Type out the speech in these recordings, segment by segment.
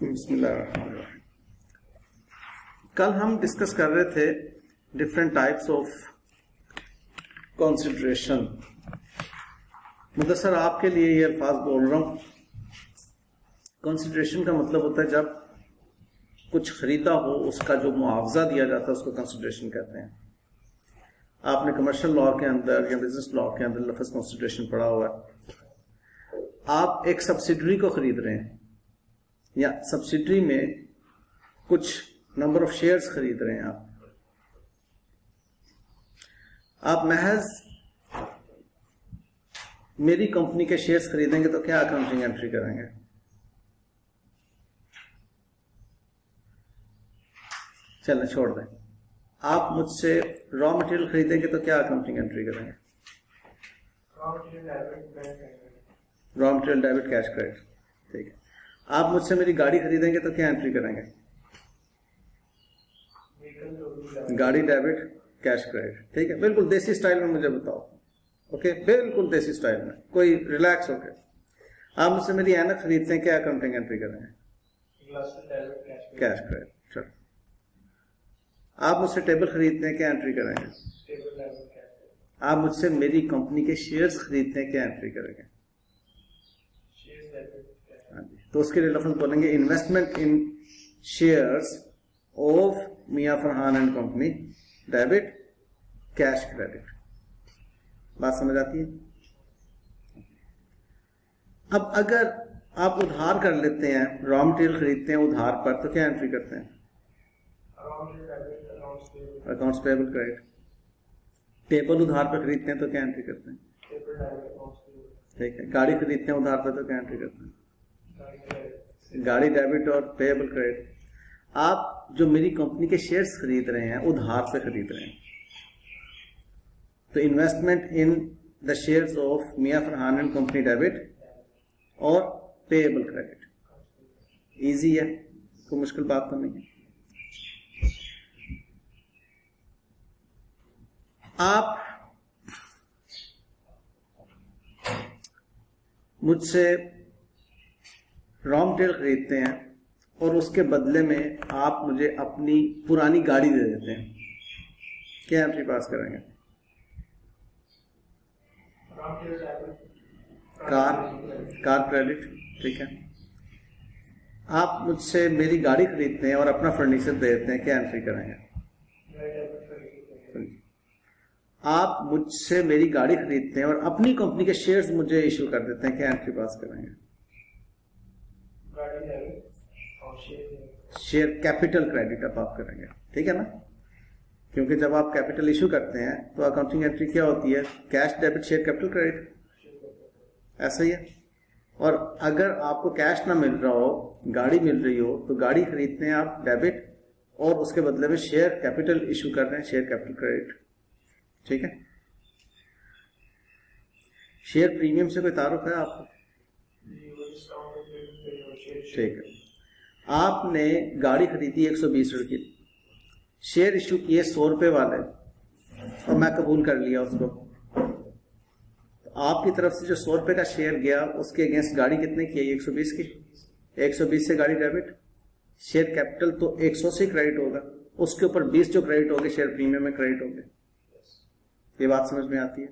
बिस्मिल्लाहिर्रहमानिर्रहीम। कल हम डिस्कस कर रहे थे different types of consideration. Mudassar आपके लिए ये अल्फाज बोल रहा हूं। कंसिडरेशन का मतलब होता है जब कुछ खरीदा हो उसका जो मुआवजा दिया जाता है उसको कंसिडरेशन कहते हैं। आपने कमर्शियल लॉ के अंदर या बिजनेस लॉ के अंदर लफ्ज कंसिडरेशन पढ़ा हुआ है। आप एक सब्सिडरी को खरीद रहे हैं या सब्सिडरी में कुछ नंबर ऑफ शेयर्स खरीद रहे हैं। आप महज मेरी कंपनी के शेयर्स खरीदेंगे तो क्या अकाउंटिंग एंट्री करेंगे? चलें छोड़ दें। आप मुझसे रॉ मटेरियल खरीदेंगे तो क्या अकाउंटिंग एंट्री करेंगे? Raw material debit cash credit. ठीक है। आप मुझसे मेरी गाड़ी खरीदेंगे तो क्या एंट्री करेंगे? गाड़ी डेबिट कैश क्रेडिट। ठीक है, बिल्कुल देसी स्टाइल में मुझे बताओ। ओके, बिल्कुल देसी स्टाइल में, कोई रिलैक्स होके। आप मुझसे मेरी ऐनक खरीदते हैं, क्या अकाउंटिंग एंट्री करेंगे? Cash credit. चलो, आप मुझसे टेबल खरीदते हैं, क्या एंट्री करेंगे? आप मुझसे मेरी कंपनी के शेयर्स खरीदते हैं, क्या एंट्री करेंगे? तो उसके लिए लफ्ज बोलेंगे investment in shares of Mian Farhan and company debit cash credit. बात समझ आती है? अब अगर आप उधार कर लेते हैं, रॉ मटेरियल खरीदते हैं उधार पर, तो क्या एंट्री करते हैं? Accounts payable credit. टेबल उधार पर खरीदते हैं तो क्या एंट्री करते हैं? ठीक है। गाड़ी खरीदते हैं उधार पर तो क्या एंट्री करते हैं? गाड़ी डेबिट और पेएबल क्रेडिट। आप जो मेरी कंपनी के शेयर्स खरीद रहे हैं उधार पे खरीद रहे हैं, तो investment in the shares of Mian Farhan and company debit और पेएबल क्रेडिट। इजी है, कोई मुश्किल बात तो नहीं है। आप मुझसे रॉ मटेरियल खरीदते हैं और उसके बदले में आप मुझे अपनी पुरानी गाड़ी दे देते हैं, क्या एंट्री पास करेंगे? Car credit. ठीक है। आप मुझसे मेरी गाड़ी खरीदते हैं और अपना फर्नीचर दे देते हैं, क्या एंट्री करेंगे? आप मुझसे मेरी गाड़ी खरीदते हैं और अपनी कंपनी के शेयर्स मुझे इश्यू कर देते हैं, क्या एंट्री पास करेंगे? शेयर कैपिटल क्रेडिट अब आप करेंगे। ठीक है ना, क्योंकि जब आप कैपिटल इशू करते हैं तो अकाउंटिंग एंट्री क्या होती है? Cash debit share capital credit. ऐसा ही है। और अगर आपको कैश ना मिल रहा हो, गाड़ी मिल रही हो, तो गाड़ी खरीदते हैं आप डेबिट और उसके बदले में शेयर कैपिटल इशू कर रहे हैं, शेयर कैपिटल क्रेडिट। ठीक है। शेयर प्रीमियम से कोई तारुफ है आपको? ठीक है। आपने गाड़ी खरीदी 120 रुपये की, शेयर इशू किए 100 रुपए वाले और मैं कबूल कर लिया उसको। तो आपकी तरफ से जो 100 रुपए का शेयर गया उसके अगेंस्ट गाड़ी कितने की है? 120 की। 120 से गाड़ी डेबिट, शेयर कैपिटल तो 100 से क्रेडिट होगा, उसके ऊपर 20 जो क्रेडिट होंगे शेयर प्रीमियम में क्रेडिट होंगे। ये बात समझ में आती है?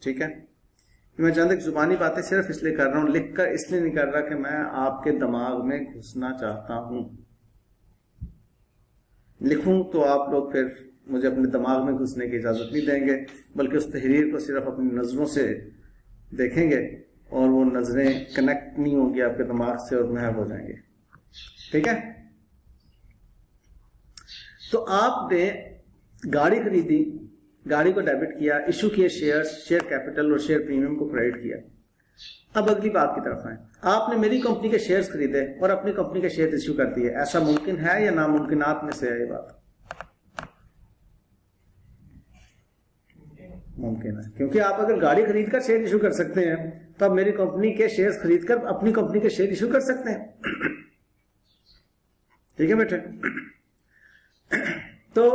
ठीक है। मैं चंद एक जुबानी बातें सिर्फ इसलिए कर रहा हूं, लिखकर इसलिए नहीं कर रहा कि मैं आपके दिमाग में घुसना चाहता हूं। लिखूं तो आप लोग फिर मुझे अपने दिमाग में घुसने की इजाजत नहीं देंगे, बल्कि उस तहरीर को सिर्फ अपनी नजरों से देखेंगे और वो नजरें कनेक्ट नहीं होंगी आपके दिमाग से और महव हो जाएंगे। ठीक है। तो आपने गाड़ी खरीदी, गाड़ी को डेबिट किया, इशू किए शेयर्स, शेयर कैपिटल और शेयर प्रीमियम को क्रेडिट किया। अब अगली बात की तरफ आए। आपने मेरी कंपनी के शेयर्स खरीदे और अपनी कंपनी के शेयर इशू कर दिए। ऐसा मुमकिन है या नामुमकिनात में से है? ये बात मुमकिन है, क्योंकि आप अगर गाड़ी खरीद कर शेयर इशू कर सकते हैं तो आप मेरी कंपनी के शेयर्स खरीदकर अपनी कंपनी के शेयर इशू कर सकते हैं। ठीक है बेटे। तो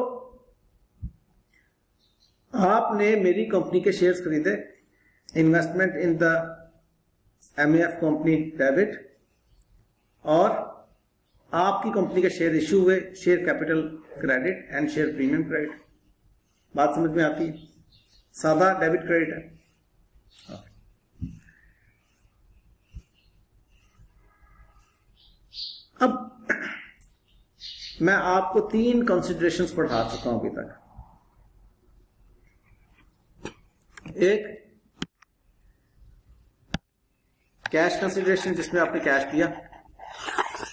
आपने मेरी कंपनी के शेयर्स खरीदे, investment in the MEF company debit और आपकी कंपनी के शेयर इश्यू हुए, share capital credit and share premium credit. बात समझ में आती है? सादा डेबिट क्रेडिट है। अब मैं आपको 3 कंसिडरेशंस पढ़ा चुका हूं अभी तक। एक कैश कंसिडरेशन, जिसमें आपने कैश दिया,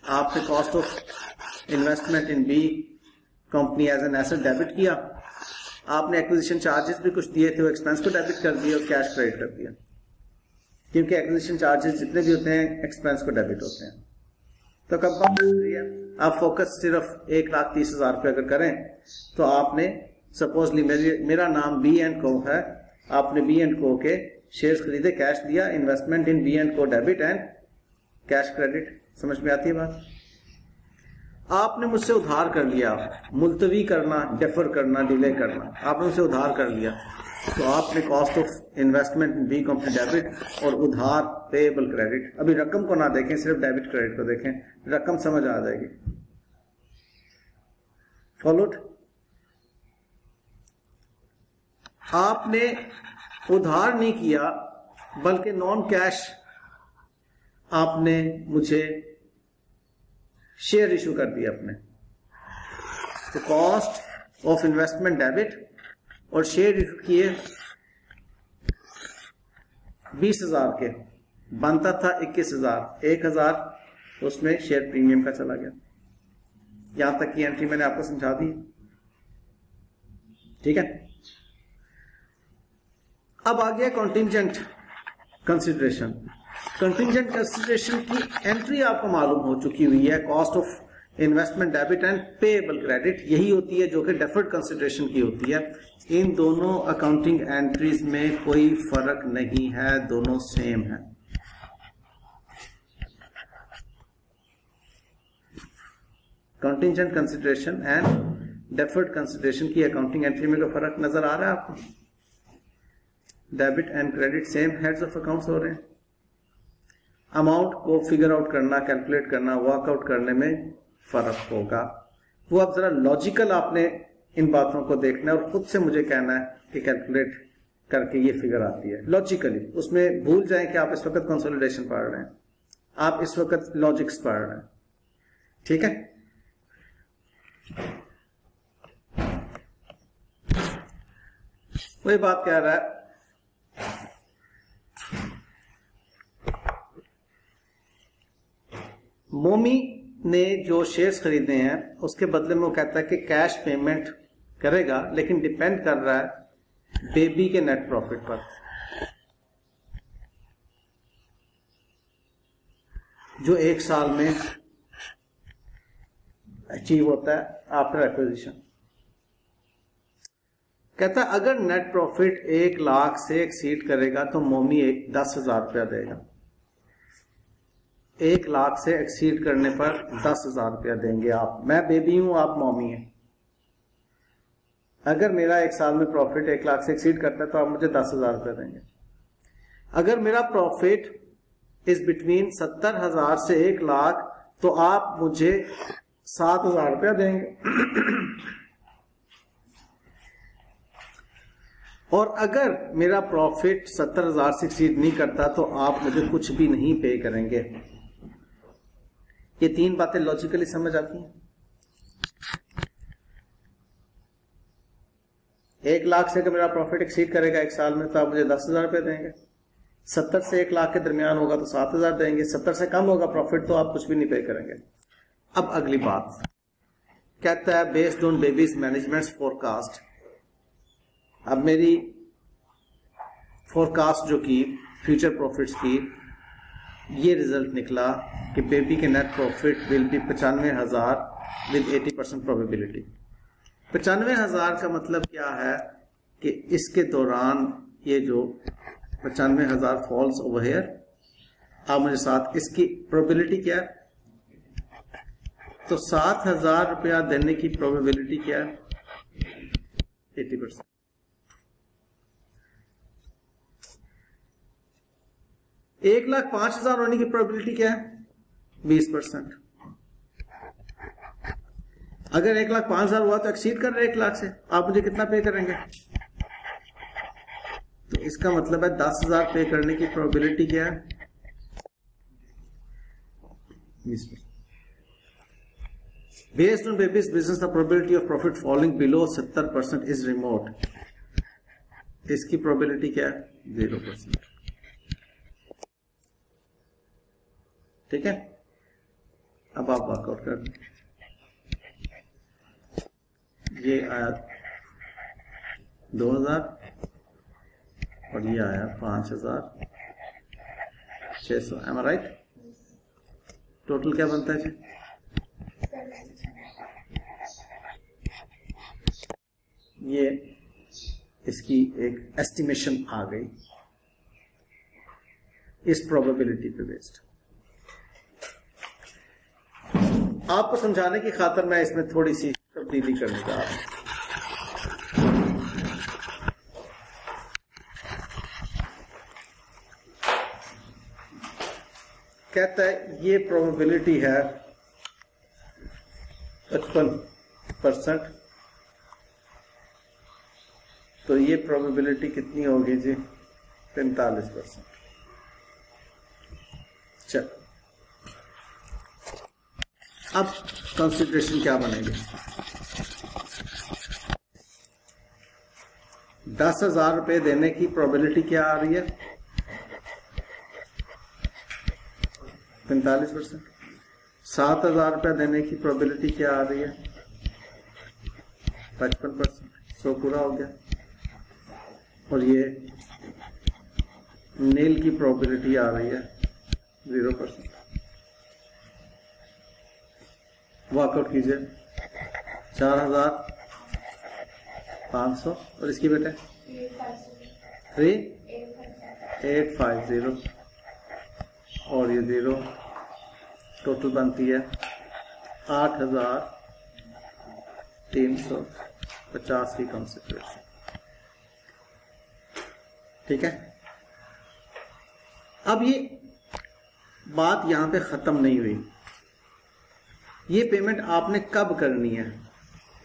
आपने cost of investment in B company as an asset debit किया, आपने एक्विजिशन चार्जेस भी कुछ दिए थे, वो एक्सपेंस को डेबिट कर दिया और कैश क्रेडिट कर दिया, क्योंकि एक्विजिशन चार्जेस जितने भी होते हैं एक्सपेंस को डेबिट होते हैं। तो कब बात आप फोकस सिर्फ 1,30,000 रुपये अगर करें तो आपने सपोजली मेरा नाम बी एंड को है, आपने बी एंड को के शेयर्स खरीदे, कैश दिया, इन्वेस्टमेंट इन बी एंड को डेबिट एंड कैश क्रेडिट। समझ में आती है बात? आपने मुझसे उधार कर लिया, मुलतवी करना, डेफर करना, डिले करना, आपने मुझसे उधार कर लिया, तो आपने cost of investment in B company debit और उधार पेएबल क्रेडिट। अभी रकम को ना देखें, सिर्फ डेबिट क्रेडिट को देखें, रकम समझ आ जाएगी। फॉलोड? आपने उधार नहीं किया बल्कि नॉन कैश आपने मुझे शेयर इशू कर दिया अपने, तो कॉस्ट ऑफ इन्वेस्टमेंट डेबिट और शेयर इशू किए 20,000 के, बनता था 21,000, 1,000 उसमें शेयर प्रीमियम का चला गया। यहां तक की एंट्री मैंने आपको समझा दी, ठीक है। अब आ गया कंटिंजेंट कंसिडरेशन। कंटिंजेंट कंसिडरेशन की एंट्री आपको मालूम हो चुकी हुई है, cost of investment debit and payable credit यही होती है जो कि डेफर्ड कंसिडरेशन की होती है। इन दोनों अकाउंटिंग एंट्रीज में कोई फर्क नहीं है, दोनों सेम है। Contingent consideration and deferred consideration की अकाउंटिंग एंट्री में कोई फर्क नजर आ रहा है आपको? Debit and credit same heads of accounts हो रहे हैं। अमाउंट को फिगर आउट करना, कैलकुलेट करना, वर्कआउट करने में फर्क होगा। वो अब जरा लॉजिकल आपने इन बातों को देखना है और खुद से मुझे कहना है कि कैलकुलेट करके ये फिगर आती है लॉजिकली। उसमें भूल जाएं कि आप इस वक्त कंसोलिडेशन पढ़ रहे हैं, आप इस वक्त लॉजिक्स पढ़ रहे हैं, ठीक है। वही बात कह रहा है, मोमी ने जो शेयर्स खरीदे हैं उसके बदले में वो कहता है कि कैश पेमेंट करेगा, लेकिन डिपेंड कर रहा है बेबी के नेट प्रॉफिट पर, जो 1 साल में अचीव होता है आफ्टर एक्विजिशन। कहता है अगर नेट प्रॉफिट 1 लाख से एक्सीड करेगा तो मोमी 10,000 रुपया देगा। 1 लाख से एक्सीड करने पर 10,000 रुपया देंगे आप। मैं बेबी हूं, आप मॉमी हैं। अगर मेरा 1 साल में प्रॉफिट 1 लाख से एक्सीड करता है तो आप मुझे 10,000 रुपया देंगे। अगर मेरा प्रॉफिट इज बिटवीन 70,000 से 1 लाख तो आप मुझे 7,000 रुपया देंगे। और अगर मेरा प्रॉफिट 70,000 से एक्सीड नहीं करता तो आप मुझे कुछ भी नहीं पे करेंगे। ये 3 बातें लॉजिकली समझ आती हैं। 1 लाख से अगर मेरा प्रॉफिट एक्सीड करेगा 1 साल में तो आप मुझे 10,000 रुपये देंगे। 70 से 1 लाख के दरमियान होगा तो 7,000 देंगे। 70 से कम होगा प्रॉफिट तो आप कुछ भी नहीं पे करेंगे। अब अगली बात कहता है based on babies management forecast. अब मेरी फोरकास्ट जो की फ्यूचर प्रॉफिट्स की, ये रिजल्ट निकला कि बेबी के net profit will be 95,000 with 80% probability. 95,000 का मतलब क्या है कि इसके दौरान ये जो 95,000 फॉल्स ओवर हियर, आप मुझे साथ इसकी प्रोबेबिलिटी क्या है, तो 7,000 रुपया देने की प्रोबेबिलिटी क्या है, 80%। 1,05,000 होने की प्रोबेबिलिटी क्या है, 20%। अगर 1,05,000 हुआ तो एक्सीड कर रहे 1 लाख से, आप मुझे कितना पे करेंगे? तो इसका मतलब है 10,000 पे करने की प्रोबेबिलिटी क्या है? 20%। Based on baby's business, the probability of profit falling below 70% is remote. इसकी प्रोबेबिलिटी क्या है? 0%। ठीक है, अब आप वर्कआउट कर लें। ये आया 2,000 और ये आया 5,600। एम आई राइट? टोटल क्या बनता है जी? ये इसकी एक एस्टिमेशन आ गई इस प्रोबेबिलिटी पे बेस्ड। आपको समझाने की खातिर मैं इसमें थोड़ी सी तब्दीली करने जा रहा हूं। कहता है ये प्रोबेबिलिटी है 55%, तो ये प्रोबेबिलिटी कितनी होगी जी? 45%। चल, अब कंसिडरेशन क्या बनेगी? 10,000 रुपए देने की प्रोबेबिलिटी क्या आ रही है? 45%। 7,000 रुपए देने की प्रोबेबिलिटी क्या आ रही है? 55%। 100 पूरा हो गया। और ये नील की प्रोबेबिलिटी आ रही है 0%। वर्कआउट कीजिए। 4,500 और इसकी बेटे 3,850 और ये 0, टोटल बनती है 8,350 की कंसिडरेशन। ठीक है, अब ये बात यहां पे खत्म नहीं हुई। ये पेमेंट आपने कब करनी है?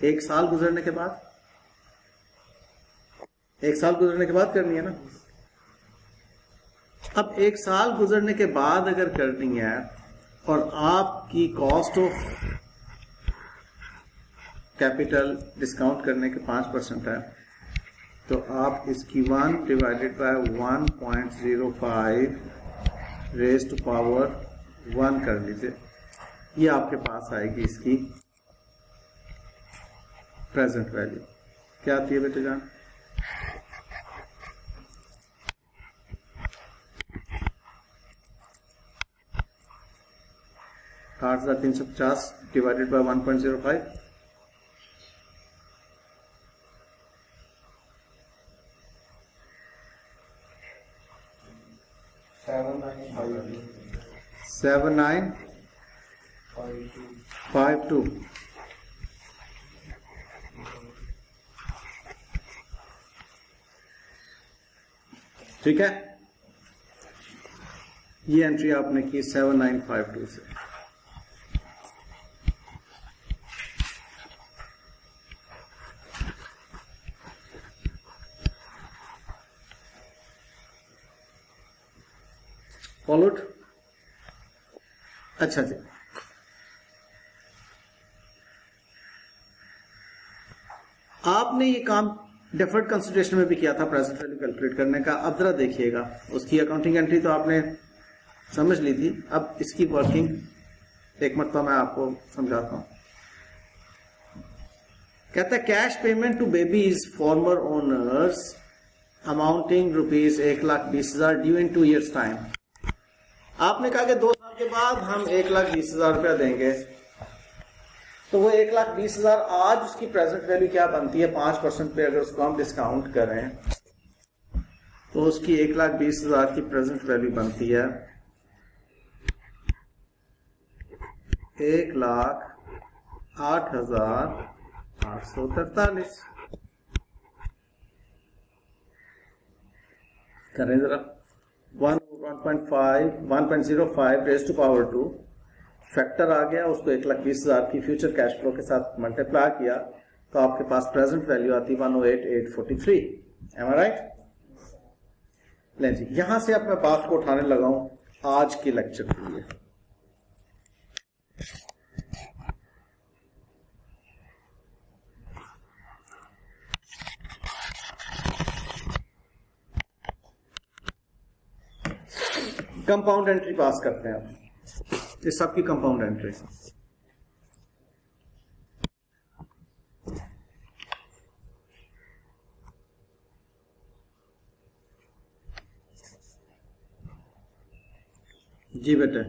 1 साल गुजरने के बाद। 1 साल गुजरने के बाद करनी है ना। अब 1 साल गुजरने के बाद अगर करनी है और आपकी कॉस्ट ऑफ कैपिटल डिस्काउंट करने के 5% है, तो आप इसकी 1 divided by 1.05 raise to power 1 कर लीजिए। ये आपके पास आएगी इसकी प्रेजेंट वैल्यू। क्या आती है बेटे जान? $8,350 डिवाइडेड बाय 1.05। $7,952। ठीक है, ये एंट्री आपने की 7,952 से। फॉलोड? अच्छा जी, आपने ये काम डेफर्ड कंसिडरेशन में भी किया था, प्रेजेंट वैल्यू कैलकुलेट करने का। अब जरा देखिएगा, उसकी अकाउंटिंग एंट्री तो आपने समझ ली थी, अब इसकी वर्किंग एक मरतबा मैं आपको समझाता हूं। कहता है cash payment to Baby's former owners amounting rupees 1,20,000 due in 2 years time. आपने कहा कि 2 साल के बाद हम 1,20,000 रुपया देंगे, तो वो 1,20,000 आज उसकी प्रेजेंट वैल्यू क्या बनती है? 5% पे अगर उसको हम डिस्काउंट करें तो उसकी 1,20,000 की प्रेजेंट वैल्यू बनती है 1,08,843। करें जरा 1.05 रेज़ टू पावर 2 फैक्टर आ गया, उसको 1,20,000 की फ्यूचर कैश फ्लो के साथ मल्टीप्लाई किया तो आपके पास प्रेजेंट वैल्यू आती 108,843। एम आई राइट? लें जी, यहां से अब मैं बात को उठाने लगा हूं आज के लेक्चर के लिए। कंपाउंड एंट्री पास करते हैं आप, ये सबकी कंपाउंड एंट्री। जी बेटे,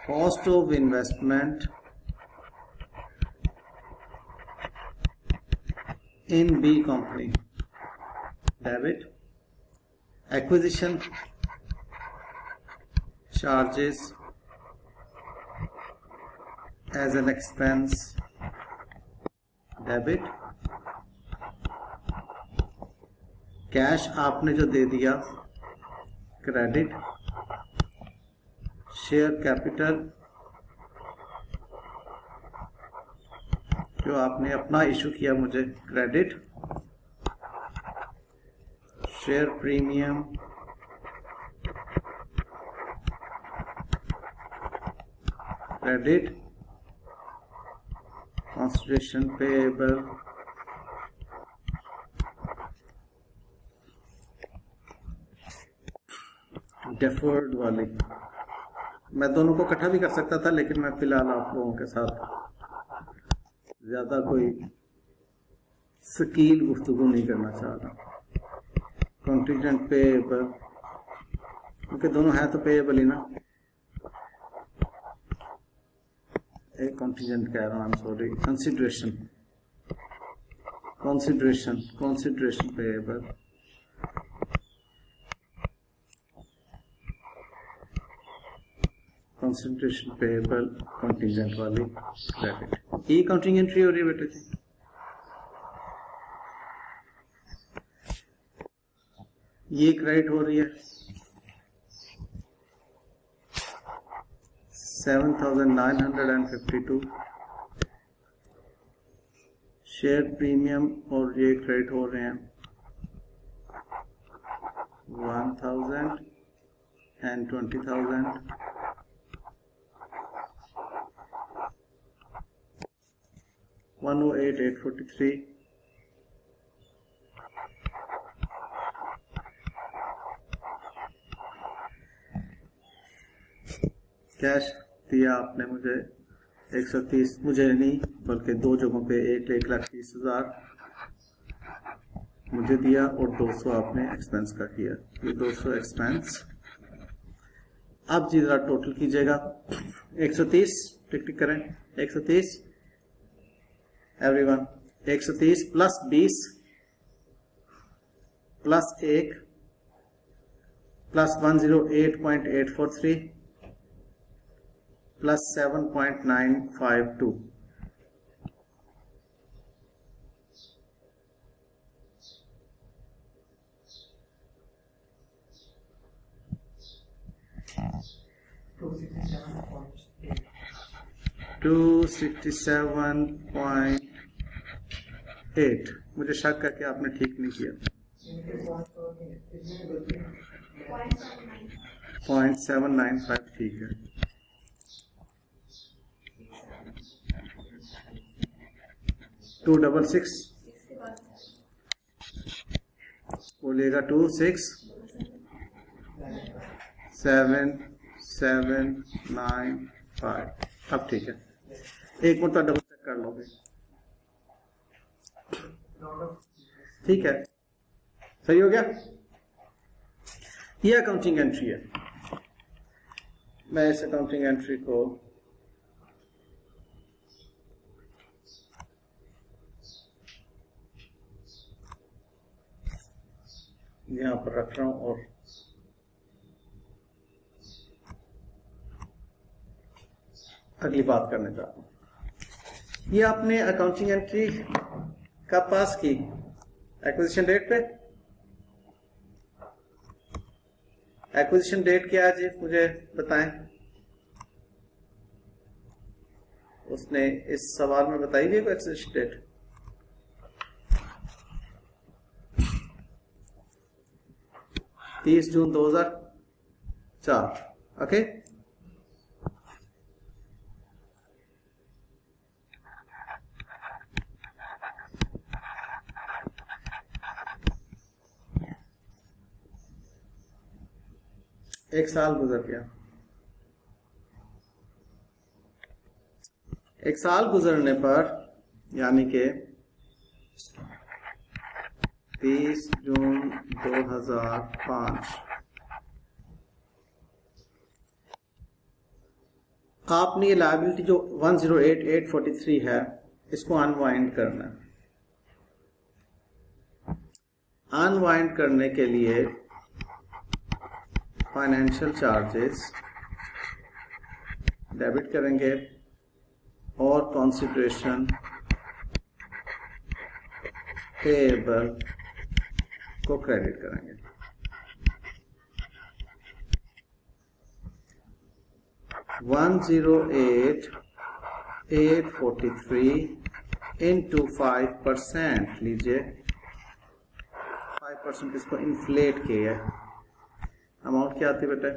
cost of investment in B company, debit, acquisition charges as an expense, debit, cash आपने जो दे दिया क्रेडिट, शेयर कैपिटल जो आपने अपना इशू किया मुझे credit, share premium, credit, consideration payable, deferred वाली। मैं दोनों को इकट्ठा भी कर सकता था, लेकिन मैं फिलहाल आप लोगों के साथ ज्यादा कोई सकील गुफ्तगू नहीं करना चाह रहा। कंटीजेंट पेएबल, क्योंकि दोनों है तो पेएबल ही ना। एक कंटीजेंट कह रहा हूं, I am sorry, consideration, consideration, consideration payable, consideration payable, contingent वाली क्रेडिट। ये काउंटिंग एंट्री हो रही है बेटे जी। ये क्रेडिट हो रही है 7,952 शेयर प्रीमियम, और ये क्रेडिट हो रहे हैं 1,000 and 20,000। 108,843 कैश दिया आपने मुझे 130, मुझे नहीं बल्कि दो जगहों पे 1,30,000 मुझे दिया और 200 आपने एक्सपेंस का किया। ये 200 एक्सपेंस। अब जी जरा टोटल कीजिएगा। 130 टिक टिक करें। 130 everyone, 130 plus 20 plus 1 plus 108.843 plus 7.952 267.8। मुझे शक करके आपने ठीक नहीं किया। 0.795 ठीक है। टू 666 बोलिएगा 267,795। अब ठीक है, एक मिनट डबल चेक कर लोगे। ठीक है, सही हो गया। ये अकाउंटिंग एंट्री है। मैं इस अकाउंटिंग एंट्री को यहां पर रख रहा हूं और अगली बात करने जा रहा हूं। ये आपने अकाउंटिंग एंट्री कब पास की? एक्विजिशन डेट पे। एक्विजिशन डेट क्या है जी, मुझे बताएं। उसने इस सवाल में बताई गई एक्विजिशन डेट। जून 2004। ओके, एक साल गुजर गया। एक साल गुजरने पर यानी कि 30 जून 2005 आपने ये लायबिलिटी जो 108,843 है इसको अनवाइंड करना है। अनवाइंड करने के लिए फाइनेंशियल चार्जेस डेबिट करेंगे और कंसिडरेशन पेएबल को क्रेडिट करेंगे। $108,843 इंटू 5% लीजिए। 5% इसको इन्फ्लेट किया है। अमाउंट क्या आती बेटा?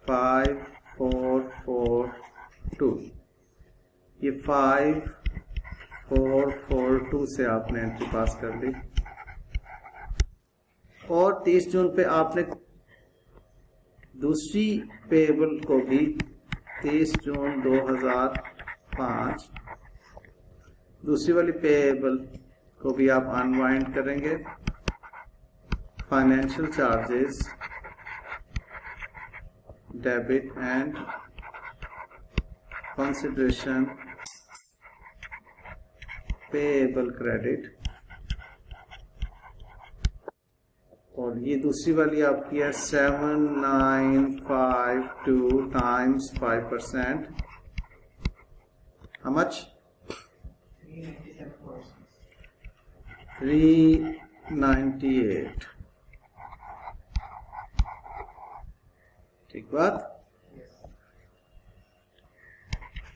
5442। ये 5442 से आपने एंट्री पास कर ली और 30 जून पे आपने दूसरी पेएबल को भी 30 जून 2005 दूसरी वाली पेएबल को भी आप अनवाइंड करेंगे। Financial charges debit and consideration payable credit, और ये दूसरी वाली आपकी है 7952 टाइम्स 5%। How much? 398। ठीक बात।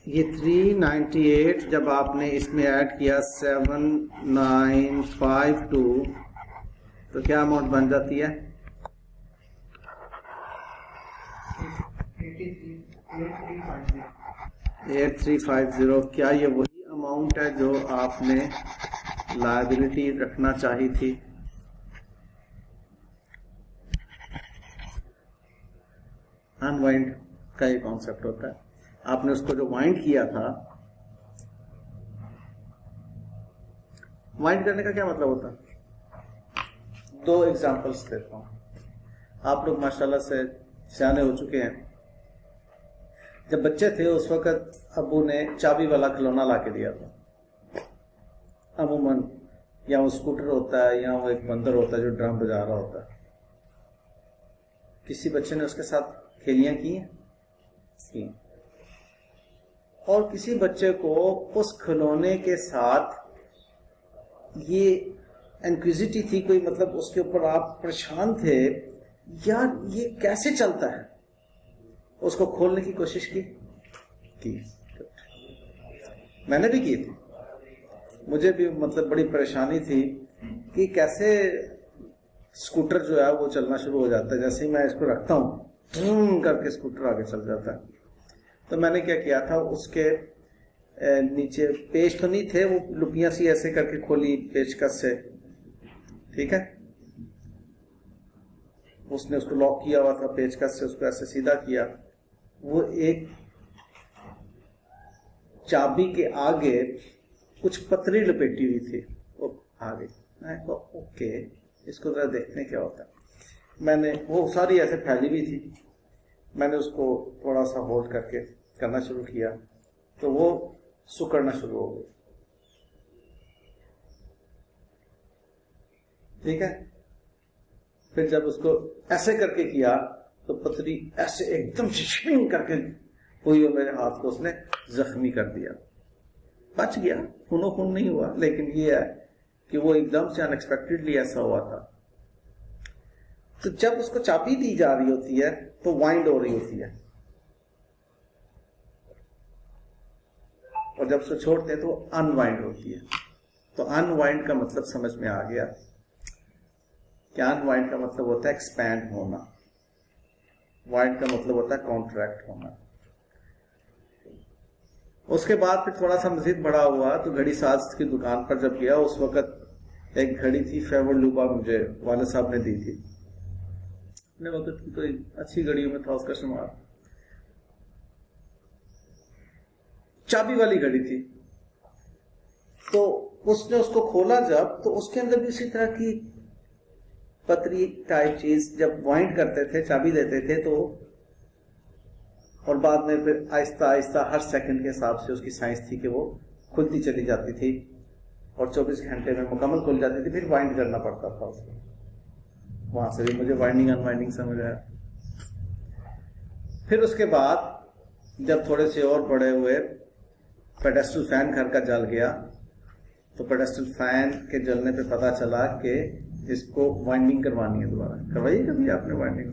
ये 398 जब आपने इसमें ऐड किया 7952 तो क्या अमाउंट बन जाती है? 8350। क्या ये वही अमाउंट है जो आपने लायबिलिटी रखना चाहिए थी? अनवाइंड का ये कॉन्सेप्ट होता है। आपने उसको जो वाइंड किया था, वाइंड करने का क्या मतलब होता है? दो एग्जांपल्स देता हूं। आप लोग माशाल्लाह से सियाने हो चुके हैं। जब बच्चे थे उस वक्त अब्बू ने चाबी वाला खिलौना ला के दिया था। अमूमन या वो स्कूटर होता है या वो एक बंदर होता है जो ड्रम बजा रहा होता है। किसी बच्चे ने उसके साथ खेलियां की हैं? और किसी बच्चे को उस खिलौने के साथ ये इंक्विजिटी थी कोई, मतलब उसके ऊपर आप परेशान थे यार ये कैसे चलता है, उसको खोलने की कोशिश की। मैंने भी की थी। मुझे भी मतलब बड़ी परेशानी थी कि कैसे स्कूटर जो है वो चलना शुरू हो जाता है। जैसे ही मैं इसको रखता हूँ करके स्कूटर आगे चल जाता है। तो मैंने क्या किया था, उसके नीचे पेच तो नहीं थे, वो लुपियां सी ऐसे करके खोली पेचकस से, ठीक है। उसने उसको लॉक किया हुआ था पेचकस से, उसको ऐसे सीधा किया। वो एक चाबी के आगे कुछ पतरी लपेटी हुई थी वो आगे। मैं तो ओके, इसको जरा देखने क्या होता है। मैंने वो सारी ऐसे फैली हुई थी, मैंने उसको थोड़ा सा होल्ड करके करना शुरू किया तो वो सुकड़ना शुरू हो गई, ठीक है। फिर जब उसको ऐसे करके किया तो पतरी ऐसे एकदम से स्विंग करके हुई और मेरे हाथ को उसने जख्मी कर दिया। बच गया, खूनो खून नहीं हुआ, लेकिन ये है कि वो एकदम से अनएक्सपेक्टेडली ऐसा हुआ था। तो जब उसको चाबी दी जा रही होती है तो वाइंड हो रही होती है, और जब उसको छोड़ते हैं तो अनवाइंड होती है। तो अनवाइंड का मतलब समझ में आ गया कि अनवाइंड का मतलब होता है एक्सपैंड होना, वाइंड का मतलब होता है कॉन्ट्रैक्ट होना। उसके बाद फिर थोड़ा सा मजीद बड़ा हुआ तो घड़ी साज की दुकान पर जब गया, उस वक्त एक घड़ी थी फेवर लूबा, मुझे वाले साहब ने दी थी। अपने वक्त की तो अच्छी घड़ियों में था उसका शुमार। चाबी वाली घड़ी थी, तो उसने उसको खोला जब, तो उसके अंदर भी इसी तरह की पतरी टाइप चीज, जब वाइंड करते थे चाबी देते थे तो, और बाद में फिर आहिस्ता आहिस्ता हर सेकंड के हिसाब से उसकी साइंस थी कि वो खुलती चली जाती थी और 24 घंटे में मुकम्मल खुल जाती थी, फिर वाइंड करना पड़ता था उसको। वहां से भी मुझे वाइंडिंग अनवाइंडिंग समझ आया। फिर उसके बाद जब थोड़े से और बड़े हुए, पेडेस्टल फैन घर का जल गया, तो पेडेस्टल फैन के जलने पे पता चला कि इसको वाइंडिंग करवानी है दोबारा। करवाई कभी आपने वाइंडिंग?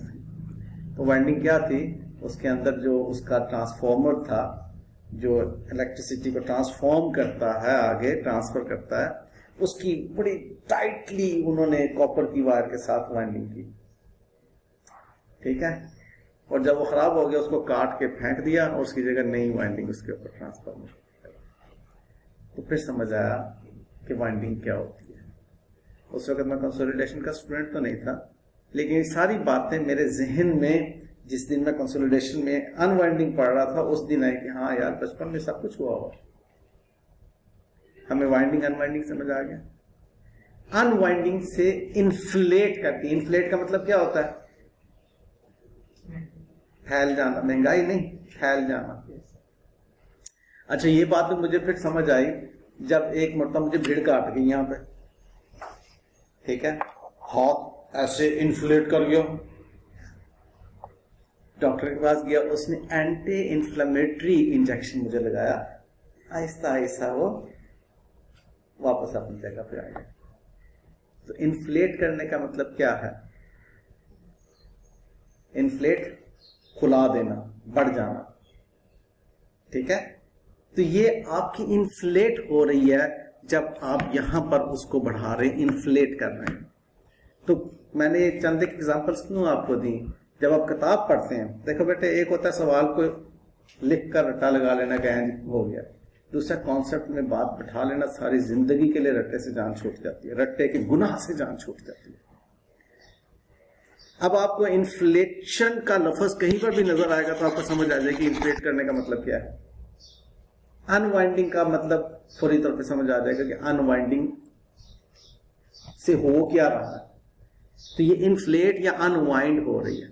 तो वाइंडिंग क्या थी, उसके अंदर जो उसका ट्रांसफॉर्मर था जो इलेक्ट्रिसिटी को ट्रांसफॉर्म करता है, आगे ट्रांसफर करता है, उसकी बड़ी टाइटली उन्होंने कॉपर की वायर के साथ वाइंडिंग की। ठीक है, और जब वो खराब हो गया उसको काट के फेंक दिया और उसकी जगह नई वाइंडिंग उसके ऊपर ट्रांसफॉर्मर। तो फिर समझ आया कि वाइंडिंग क्या होती है। उस वक्त मैं कंसोलिडेशन का स्टूडेंट तो नहीं था, लेकिन ये सारी बातें मेरे जहन में जिस दिन मैं कंसोलिडेशन में अनवाइंडिंग पढ़ रहा था उस दिन आई कि हाँ यार बचपन में सब कुछ हुआ हो। हमें वाइंडिंग अनवाइंडिंग समझ आ गया। अनवाइंडिंग से इन्फ्लेट करती है। इन्फ्लेट का मतलब क्या होता है? फैल जाना, महंगाई नहीं, फैल जाना। अच्छा, ये बात तो मुझे फिर समझ आई जब एक मरतबा मुझे भीड़ काट गई यहाँ पे। ठीक है, हाथ ऐसे इन्फ्लेट कर गया, डॉक्टर के पास गया, उसने एंटी इन्फ्लेमेटरी इंजेक्शन मुझे लगाया, आहिस्ता आहिस्ता वो वापस अपनी जगह पे आ गया। तो इन्फ्लेट करने का मतलब क्या है? इन्फ्लेट खुला देना, बढ़ जाना। ठीक है, तो ये आपकी इन्फ्लेट हो रही है जब आप यहां पर उसको बढ़ा रहे हैं, इन्फ्लेट कर रहे हैं। तो मैंने चंद एक एग्जांपल्स क्यों आपको दी? जब आप किताब पढ़ते हैं, देखो बेटे, एक होता है सवाल को लिख कर रट्टा लगा लेना, गहन हो गया। दूसरा कॉन्सेप्ट में बात बैठा लेना, सारी जिंदगी के लिए रट्टे से जान छूट जाती है, रट्टे के गुनाह से जान छूट जाती है। अब आपको इन्फ्लेशन का लफ्ज कहीं पर भी नजर आएगा तो आपको समझ आ जाएगी इन्फ्लेट करने का मतलब क्या है। अनवाइंडिंग का मतलब फौरी तौर पे समझ आ जाएगा कि अनवाइंडिंग से हो क्या रहा है। तो ये इन्फ्लेट या अनवाइंड हो रही है।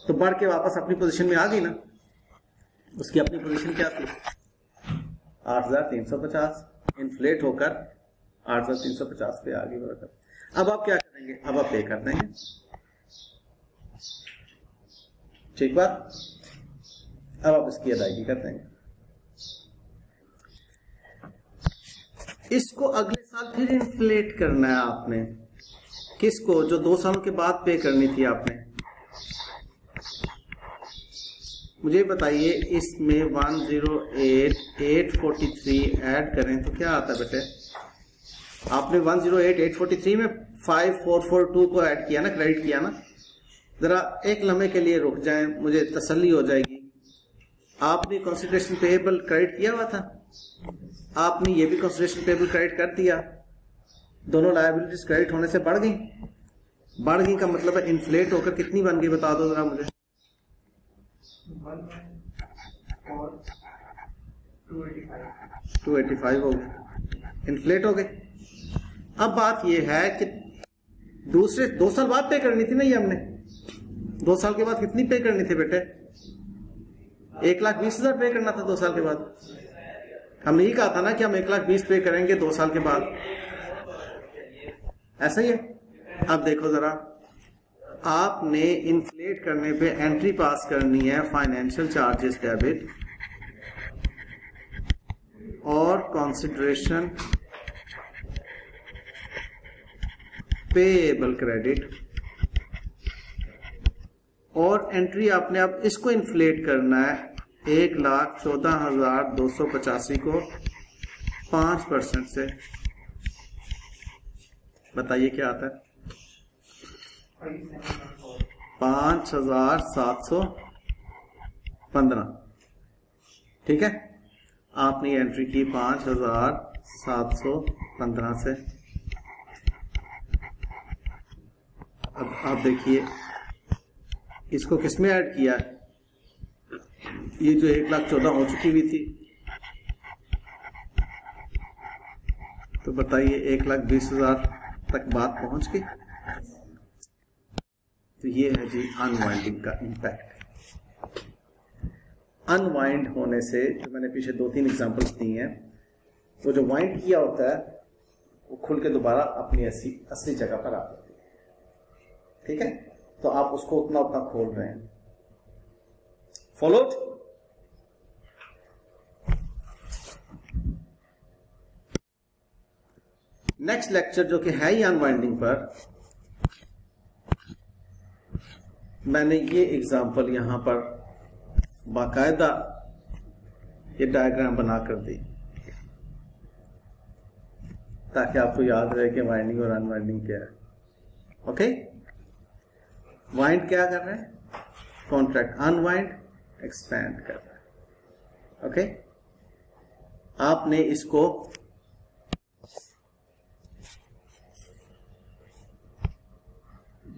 तो बढ़ के वापस अपनी पोजीशन में आ गई ना। उसकी अपनी पोजीशन क्या थी? 8350। इन्फ्लेट होकर 8350 पे आ गई बराबर। अब आप क्या करेंगे? अब आप पे कर देंगे। ठीक बात। अब आप इसकी अदायगी कर देंगे। इसको अगले साल फिर इन्फ्लेट करना है आपने। किसको? जो 2 सालों के बाद पे करनी थी आपने। मुझे बताइए, इसमें 108,843 ऐड करें तो क्या आता है बेटे? आपने 108,843 में 5442 को ऐड किया ना, क्रेडिट किया ना। जरा एक लम्हे के लिए रुक जाएं, मुझे तसल्ली हो जाएगी। आपने कंसिडरेशन पेएबल क्रेडिट किया हुआ था, आपने ये भी कंसिडरेशन पेएबल क्रेडिट कर दिया। दोनों लायबिलिटीज क्रेडिट होने से बढ़ गई। बढ़ गई का मतलब है इन्फ्लेट होकर कितनी बन गई? बता दो जरा मुझे। 285 हो गई, इन्फ्लेट हो गई। अब बात यह है कि दूसरे 2 साल बाद पे करनी थी ना ये हमने। 2 साल के बाद कितनी पे करनी थी बेटे? 1,20,000 पे करना था 2 साल के बाद। हमने ही कहा था ना कि हम 1,20,000 पे करेंगे 2 साल के बाद। ऐसा ही है। अब देखो जरा, आपने इन्फ्लेट करने पे एंट्री पास करनी है फाइनेंशियल चार्जेस डेबिट और कंसिडरेशन पेएबल क्रेडिट, और एंट्री आपने अब इसको इन्फ्लेट करना है 1,14,285 को 5% से। बताइए क्या आता है? 5,715। ठीक है, आपने एंट्री की 5,715 से। अब आप देखिए इसको किसमें ऐड किया है? ये जो 1,14,000 हो चुकी हुई थी, तो बताइए 1,20,000 तक बात पहुंच गई। तो ये है जी अनवाइंडिंग का इम्पैक्ट। अनवाइंड होने से जो मैंने पीछे 2-3 एग्जांपल्स दी हैं, वो जो वाइंड किया होता है वो खुल के दोबारा अपनी असली जगह पर आ जाती है। ठीक है, तो आप उसको उतना उतना खोल रहे हैं। फॉलोड? नेक्स्ट लेक्चर जो कि है ही अनवाइंडिंग पर, मैंने ये एग्जांपल यहां पर बाकायदा ये डायग्राम बनाकर दी ताकि आपको याद रहे कि वाइंडिंग और अनवाइंडिंग क्या है। ओके, वाइंड क्या कर रहे हैं? कॉन्ट्रैक्ट। अनवाइंड एक्सपैंड कर रहा है। ओके, आपने इसको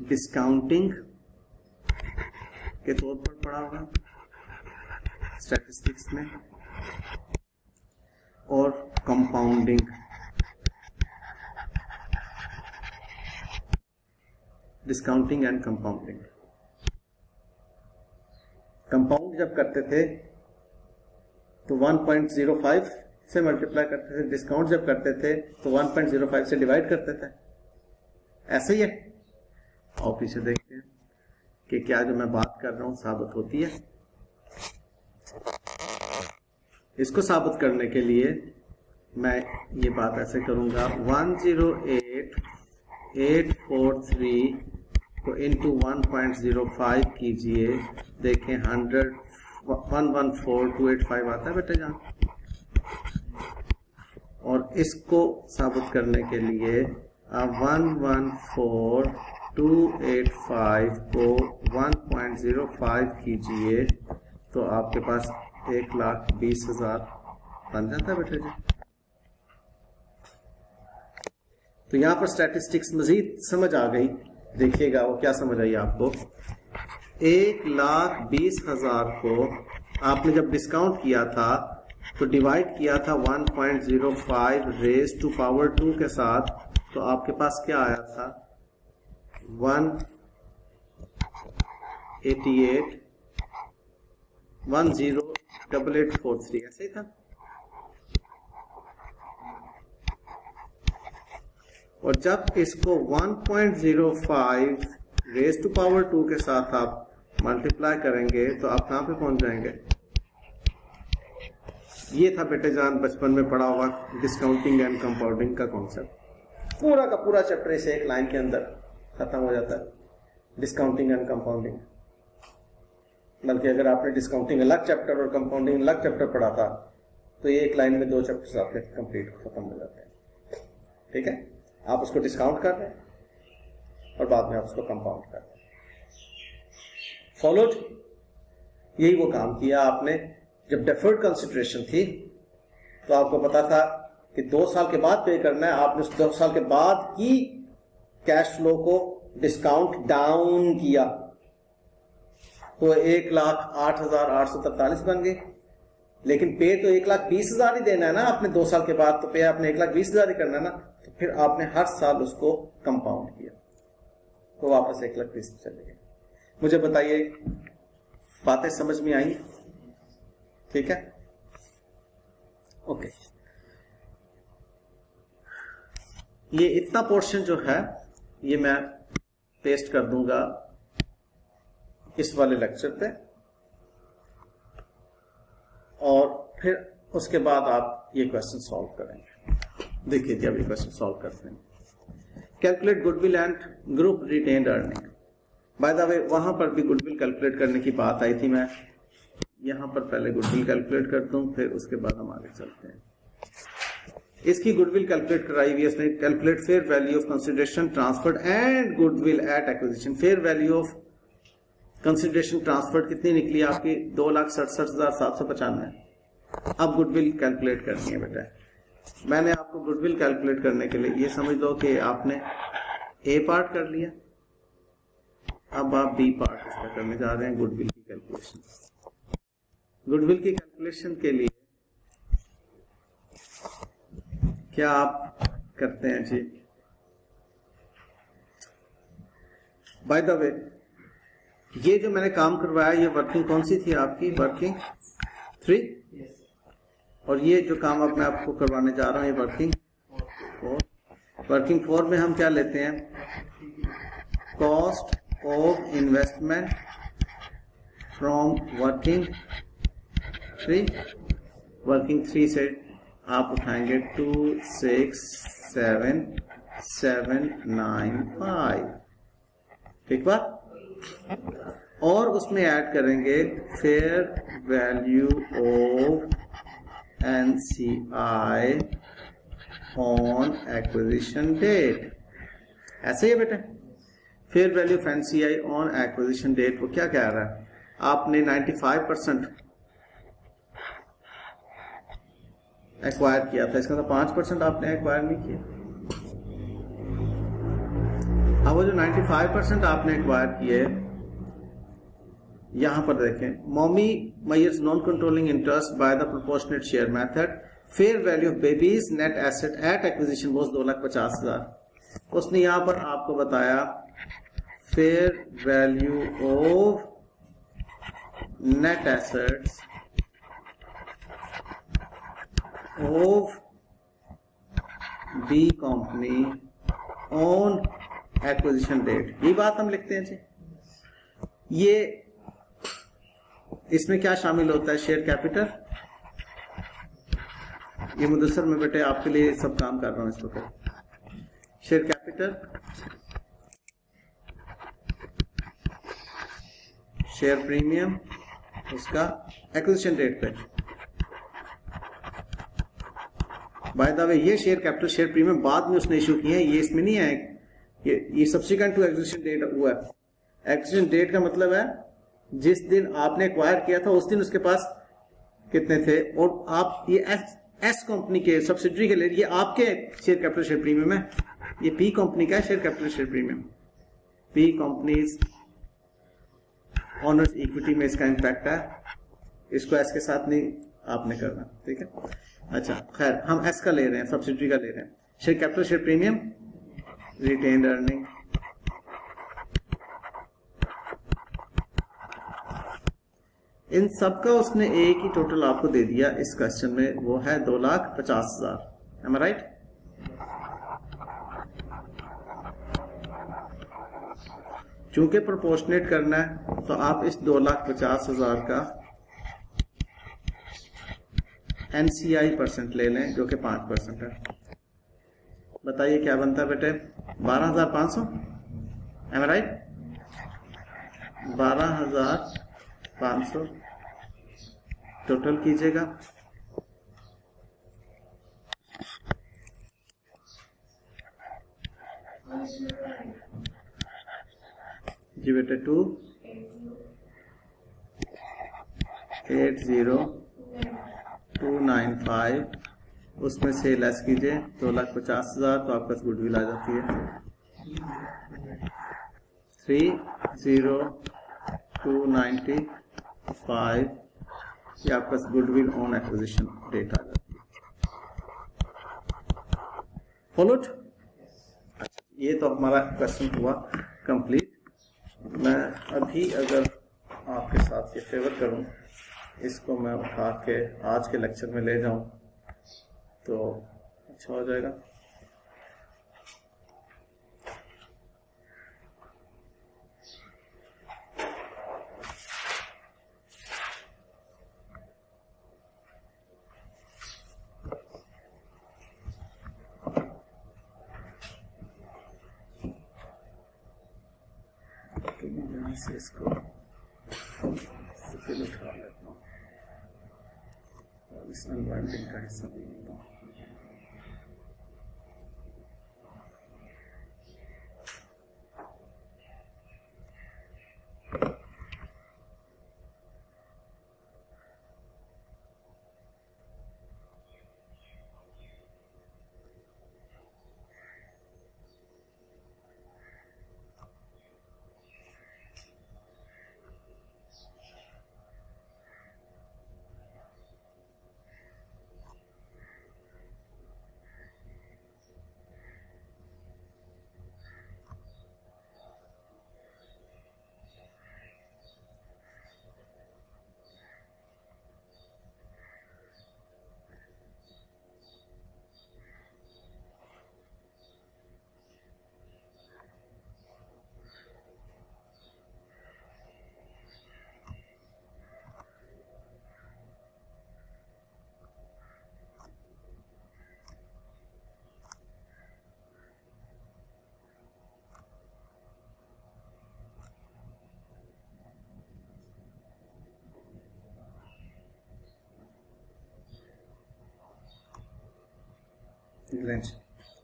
डिस्काउंटिंग के तौर पर पढ़ा होगा स्टैटिस्टिक्स में, और compounding, discounting and compounding. Compound जब करते थे तो 1.05 से मल्टीप्लाई करते थे, डिस्काउंट जब करते थे तो 1.05 से डिवाइड करते थे। ऐसे ही है। और पीछे देखते हैं कि क्या जो मैं बात कर रहा हूं साबित होती है। इसको साबित करने के लिए मैं ये बात ऐसे करूंगा, 108,843 को इंटू 1.05 कीजिए। देखें 114,285 आता है बेटे जान। और इसको साबित करने के लिए आप 114,285 को 1.05 कीजिए तो आपके पास 1,20,000 बन जाता है बेटे जी। तो यहां पर स्टैटिस्टिक्स मजीद समझ आ गई। देखिएगा वो क्या समझ आई आपको। 1,20,000 को आपने जब डिस्काउंट किया था तो डिवाइड किया था 1.05 रेज टू पावर 2 के साथ, तो आपके पास क्या आया था? 188,10,8843 ऐसे ही था। और जब इसको 1.05 रेज टू पावर 2 के साथ आप मल्टीप्लाई करेंगे तो आप कहां पे पहुंच जाएंगे? ये था बेटे जान बचपन में पढ़ा हुआ डिस्काउंटिंग एंड कंपाउंडिंग का कॉन्सेप्ट। पूरा का पूरा चैप्टर इसे एक लाइन के अंदर खत्म हो जाता है, डिस्काउंटिंग एंड कंपाउंडिंग। बल्कि अगर आपने डिस्काउंटिंग अलग चैप्टर और कंपाउंडिंग अलग चैप्टर पढ़ा था तो ये एक लाइन में 2 चैप्टर्स आपके कंप्लीट खत्म हो जाते हैं। ठीक है, आप उसको डिस्काउंट कर रहे हैं और बाद में आप उसको कंपाउंड कर रहे हैं। फॉलोड? यही वो काम किया आपने। जब डेफर्ड कंसिडरेशन थी तो आपको पता था कि 2 साल के बाद पे करना है। आपने उस 2 साल के बाद की कैश फ्लो को डिस्काउंट डाउन किया तो 1,08,843 बन गई। लेकिन पे तो 1,20,000 ही देना है ना आपने 2 साल के बाद, तो पे आपने 1,20,000 ही करना है ना। तो फिर आपने हर साल उसको कंपाउंड किया तो वापस 1,20,000 चले गए। मुझे बताइए बातें समझ में आई? ठीक है, ओके। ये इतना पोर्शन जो है ये मैं पेस्ट कर दूंगा इस वाले लेक्चर पे, और फिर उसके बाद आप ये क्वेश्चन सॉल्व करेंगे। देखिए जी अब ये क्वेश्चन सॉल्व करते हैं। Calculate goodwill and group retained earning. By the way वहां पर भी गुडविल कैलकुलेट करने की बात आई थी, मैं यहां पर पहले गुडविल कैलकुलेट करता हूं, फिर उसके बाद हम आगे चलते हैं। इसकी गुडविल कैलकुलेट कराई हुई है इसने। Calculate fair value of consideration transferred and goodwill at acquisition. Fair value of consideration transferred कितनी निकली आपकी? 2,67,795। अब गुडविल कैलकुलेट करनी है बेटा। मैंने आपको गुडविल कैलकुलेट करने के लिए ये समझ लो कि आपने ए पार्ट कर लिया, अब आप बी पार्ट इसका करने जा रहे हैं, गुडविल की कैलकुलेशन। गुडविल की कैलकुलेशन के लिए क्या आप करते हैं जी? बाय द वे ये जो मैंने काम करवाया ये वर्किंग कौन सी थी आपकी? वर्किंग 3। और ये जो काम अब मैं आपको करवाने जा रहा हूं ये वर्किंग 4। वर्किंग 4 में हम क्या लेते हैं? Cost of investment from working 3। Working 3 से आप उठाएंगे 267,795। ठीक बात? और उसमें ऐड करेंगे fair value of NCI on acquisition date. ऐसे ही है बेटा। Fair value of NCI on acquisition date वो क्या कह रहा है? आपने 95% एक्वायर किया था, इसका तो 5% आपने एक्वायर नहीं किया। अब वो जो 95% आपने एक्वायर किए, यहां पर देखें, Mommy Myers non controlling interest by the proportionate share method. Fair value of Baby's net asset at acquisition was 2,50,000। उसने यहां पर आपको बताया fair value of net assets of B company on acquisition date. ये बात हम लिखते हैं जी। ये इसमें क्या शामिल होता है? Share capital. ये मुदस्सर में बेटे आपके लिए सब काम कर रहा हूं इस वक्त। शेयर कैपिटल, शेयर प्रीमियम, उसका एक्विजिशन डेट पे। बाय द वे ये शेयर कैपिटल, शेयर प्रीमियम बाद में उसने इशू किए हैं, ये इसमें नहीं है। ये सब्सिक्वेंट टू एक्विजिशन डेट हुआ है। एक्विजिशन डेट का मतलब है जिस दिन आपने एक्वायर किया था उस दिन उसके पास कितने थे, और आप ये एस कंपनी के सब्सिडरी के लिए, ये आपके शेयर कैपिटल शेयर प्रीमियम है, ये पी कंपनी का है share capital share premium. P companies honours equity में इसका इंपैक्ट है, इसको एस के साथ नहीं आपने करना। ठीक है, अच्छा खैर हम एस का ले रहे हैं, सब्सिडरी का ले रहे हैं। Share capital share premium, retained earning, इन सब का उसने एक ही टोटल आपको दे दिया इस क्वेश्चन में, वो है 2,50,000। एम आई राइट? चूंकि प्रोपोर्शनेट करना है तो आप इस 2,50,000 का NCI परसेंट ले लें जो कि 5% है। बताइए क्या बनता है बेटे? 12,500। एम आई राइट? 12,500 टोटल कीजिएगा। जी बेटे 280,295, उसमें से लेस कीजिए 2,50,000 तो आपका गुडविल आ जाती है 3,0295। ये आपका गुडविल ऑन एक्विजिशन डेट आ जाती है। फॉलोड? ये तो हमारा क्वेश्चन हुआ कंप्लीट। मैं अभी अगर आपके साथ ये फेवर करूं, इसको मैं उठा के आज के लेक्चर में ले जाऊं तो अच्छा हो जाएगा। से इसको फिल उठा लेता हूँ और इसमें वाइंडिंग का हिस्सा दे देता हूँ।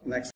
Next